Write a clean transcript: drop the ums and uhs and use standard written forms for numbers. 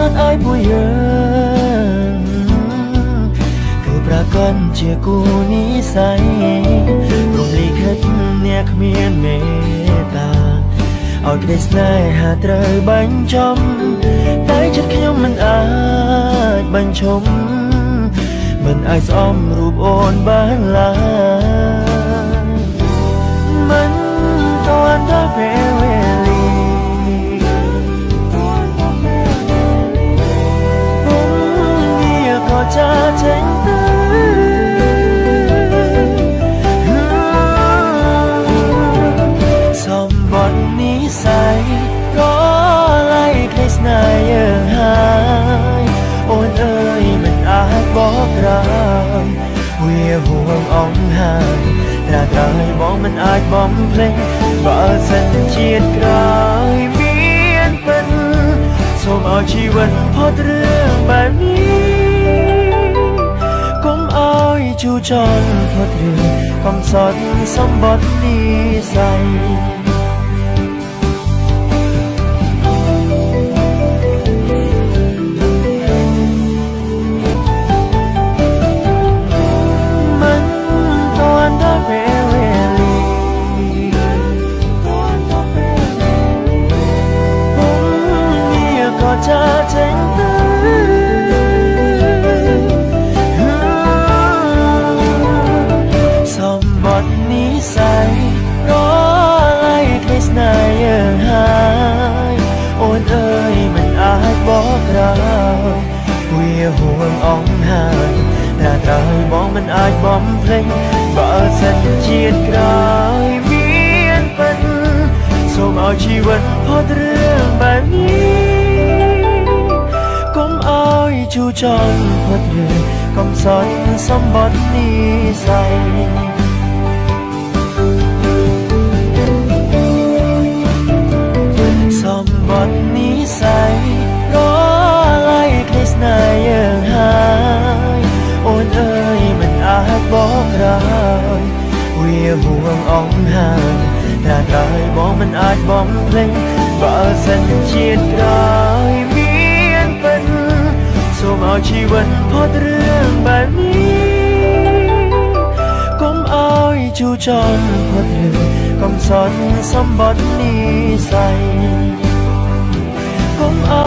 ត់ឲ្យមួយយើងគឺប្រកាន់ជាគូនិស្ស័យរំលីខិតអ្នកគ្មានមេត្តាឲ្យក្តីស្នេហាត្រូវបញ្ចំតែចិត្តខ្ញុំមិនអាចបញ្ឈប់មិនអាចស្អមរូបអូនបានឡើយមិនទាន់ដល់ពេលវេលាក៏ចាចេញទៅសម្បត្តិនិស្ស័យក៏ឡៃក្តីស្នេហ៍យើងហើយអូនអើយមិនអាចបកក្រោយវាហួងអង្ហើយត្រាត្រឲ្យបងមិនអាចបំភ្លេចបើសិនជាតិក្រោយមានពិតសូមឲ្យជីវិតផុតរឿងបែបនេះកុំឲ្យជូរចត់ផុតរឿងកំសត់សម្បត្តិនិស្ស័យចាចេញទៅសម្បត្តិនិស្ស័យរឡៃក្តីស្នេហ៍យើងហើយអូនអើយមិនអាចបកក្រោយវាហួងអង្ហើយតែត្រូវបងមិនអាចបំភ្លេចបើសិនជាតិក្រោយមានពិតសូមឲ្យជីវិតផុតរឿងបែបនេះកុំឲ្យជូរចត់ផុតរឿងកំសត់សម្បត្តិនិស្ស័យសម្បត្តិនិស្ស័យរឡៃក្តីស្នេហ៍យើងហើយអូនអើយមិនអាចបកក្រោយវាហួងអង្ហើយតែត្រូវបងមិនអាចបំភ្លេចបើសិនជាតិក្រោយមានពិតសូមឲ្យជីវិតផុតរឿងបែបនេះកុំឲ្យជូរចត់ផុតរឿងកំសត់សម្បត្តិនិស្ស័យកុំ